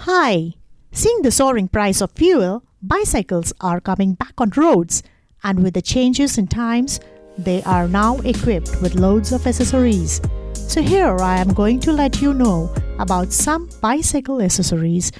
Hi! Seeing the soaring price of fuel, bicycles are coming back on roads, and with the changes in times, they are now equipped with loads of accessories. So here I am going to let you know about some bicycle accessories.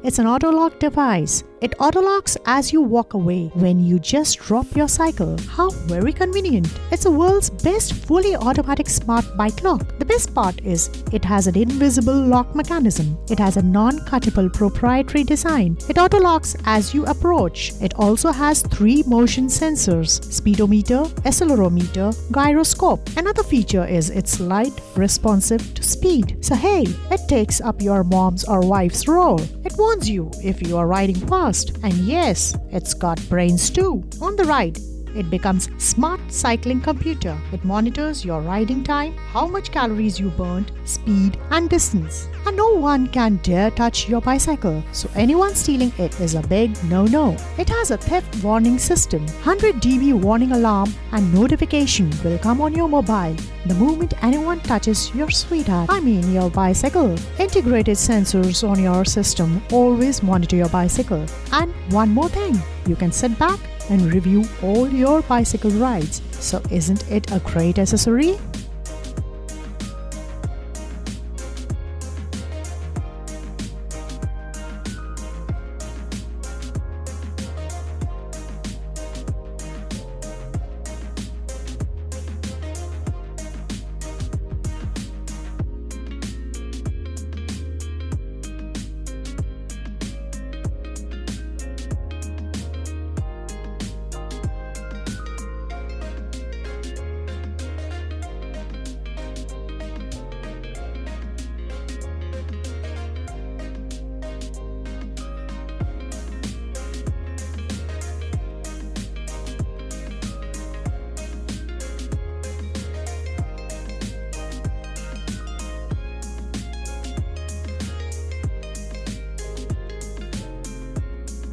It's an auto-lock device. It auto-locks as you walk away when you just drop your cycle. How very convenient. It's the world's best fully automatic smart bike lock. The best part is it has an invisible lock mechanism. It has a non-cuttable proprietary design. It auto-locks as you approach. It also has 3 motion sensors: speedometer, accelerometer, gyroscope. Another feature is it's light, responsive to speed. So hey, it takes up your mom's or wife's role. It warns you if you are riding fast. And yes, it's got brains too. On the ride, it becomes smart cycling computer. It monitors your riding time, how much calories you burned, speed and distance. And no one can dare touch your bicycle. So anyone stealing it is a big no-no. It has a theft warning system. 100 dB warning alarm and notification will come on your mobile the moment anyone touches your sweetheart. Your bicycle. Integrated sensors on your system always monitor your bicycle. And one more thing, you can sit back and review all your bicycle rides. So isn't it a great accessory?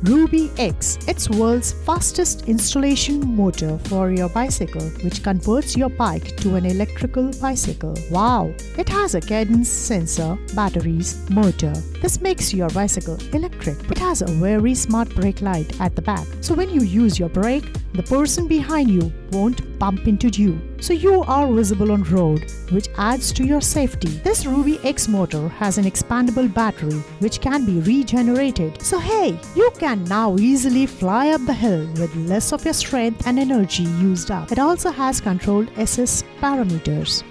Ruby X, it's world's fastest installation motor for your bicycle, which converts your bike to an electrical bicycle. Wow! It has a cadence sensor, batteries, motor. This makes your bicycle electric. It has a very smart brake light at the back. So when you use your brake, the person behind you won't bump into you. So you are visible on road, which adds to your safety. This Ruby X motor has an expandable battery which can be regenerated. So hey, you can now easily fly up the hill with less of your strength and energy used up. It also has controlled SS parameters.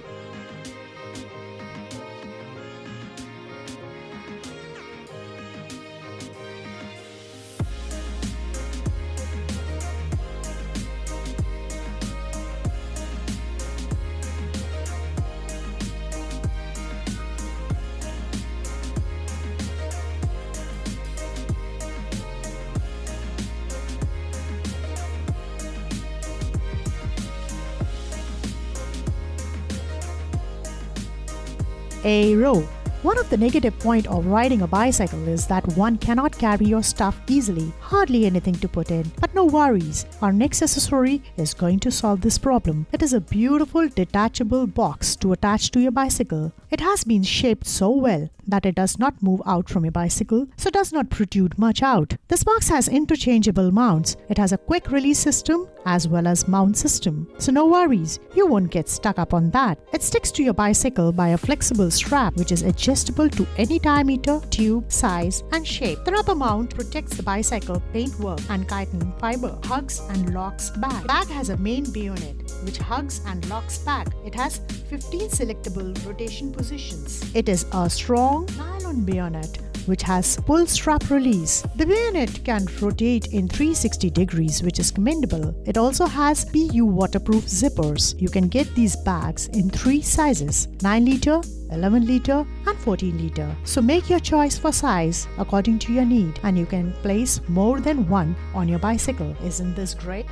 A row. One of the negative points of riding a bicycle is that one cannot carry your stuff easily, hardly anything to put in. But no worries, our next accessory is going to solve this problem. It is a beautiful detachable box to attach to your bicycle. It has been shaped so well that it does not move out from your bicycle, so does not protrude much out. This box has interchangeable mounts. It has a quick release system as well as mount system. So no worries, you won't get stuck up on that. It sticks to your bicycle by a flexible strap which is adjustable to any diameter, tube, size and shape. The rubber mount protects the bicycle paintwork and chitin fiber, hugs and locks back. The bag has a main bayonet which hugs and locks back. It has 15 selectable rotation positions. It is a strong nylon bayonet which has pull strap release. The bayonet can rotate in 360 degrees, which is commendable. It also has PU waterproof zippers. You can get these bags in 3 sizes: 9 liter, 11 liter and 14 liter. So make your choice for size according to your need, and you can place more than one on your bicycle. Isn't this great?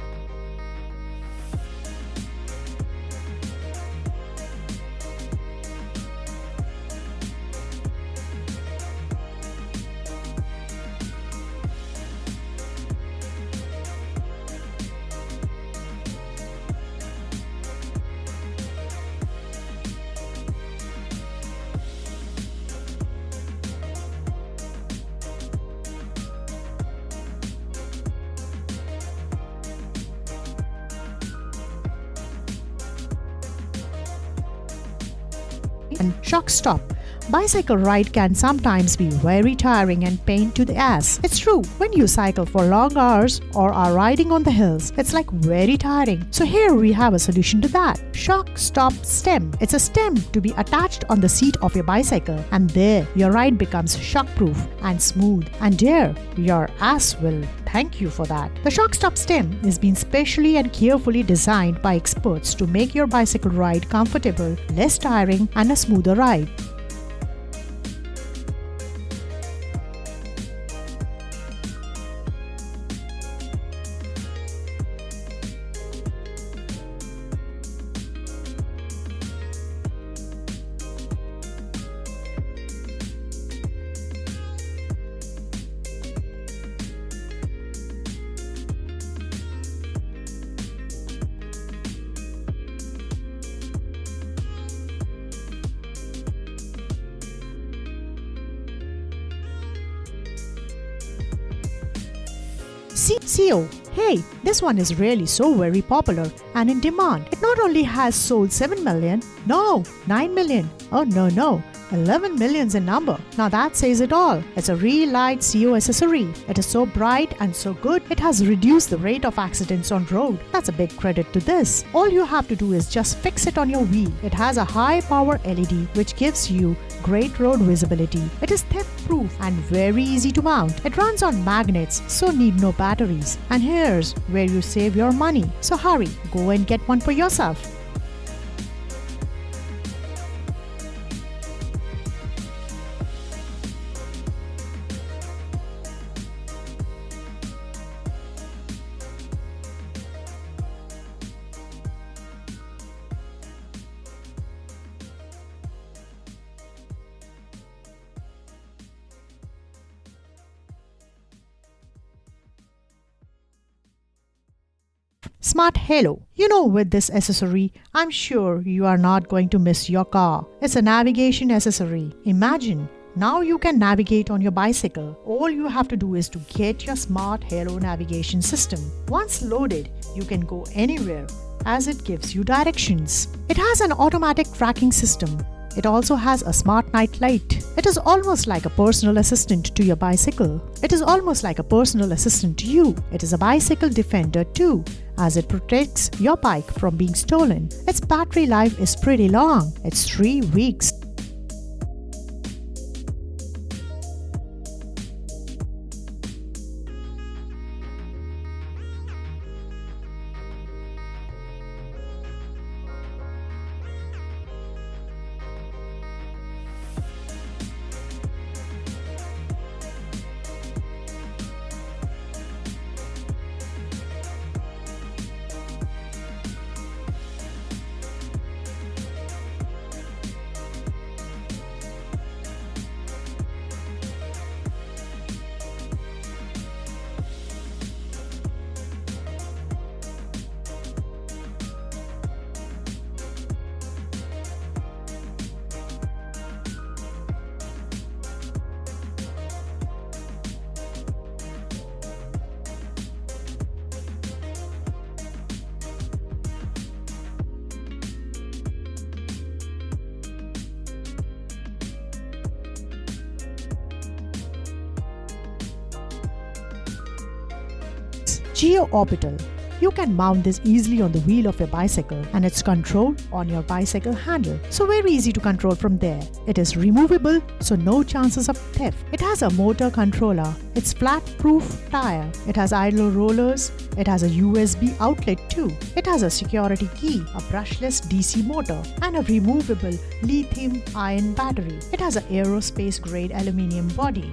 and shock stop. Bicycle ride can sometimes be very tiring and pain to the ass. It's true, when you cycle for long hours or are riding on the hills, it's like very tiring. So here we have a solution to that. Shock stop stem. It's a stem to be attached on the seat of your bicycle, and there your ride becomes shock-proof and smooth, and there your ass will thank you for that. The shock stop stem is being specially and carefully designed by experts to make your bicycle ride comfortable, less tiring, and a smoother ride. CO. Hey, this one is really so very popular and in demand. It not only has sold 7 million, no, 9 million, oh no, 11 millions in number. Now that says it all. It's a real light CO accessory. It is so bright and so good, it has reduced the rate of accidents on road. That's a big credit to this. All you have to do is just fix it on your wheel. It has a high power LED which gives you great road visibility. It is theft proof and very easy to mount. It runs on magnets, so need no batteries. And here's where you save your money. So hurry, go and get one for yourself. Smart Halo. You know, with this accessory, I'm sure you are not going to miss your car. It's a navigation accessory. Imagine, now you can navigate on your bicycle. All you have to do is to get your Smart Halo navigation system. Once loaded, you can go anywhere as it gives you directions. It has an automatic tracking system. It also has a smart night light. It is almost like a personal assistant to your bicycle. It is almost like a personal assistant to you. It is a bicycle defender too, as it protects your bike from being stolen. Its battery life is pretty long. It's 3 weeks. Geo-orbital. You can mount this easily on the wheel of your bicycle, and it's controlled on your bicycle handle. So very easy to control from there. It is removable, so no chances of theft. It has a motor controller. It's flat-proof tire. It has idler rollers. It has a USB outlet too. It has a security key, a brushless DC motor, and a removable lithium-ion battery. It has an aerospace-grade aluminum body.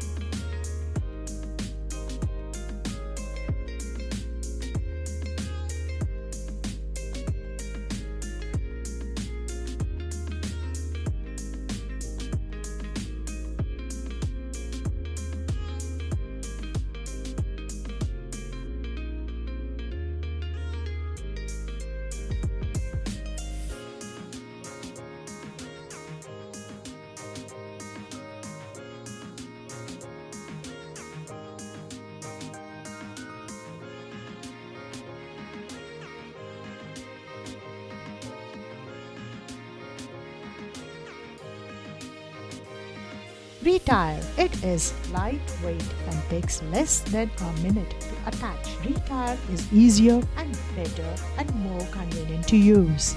Retire. It is lightweight and takes less than a minute to attach. Retire is easier and better and more convenient to use.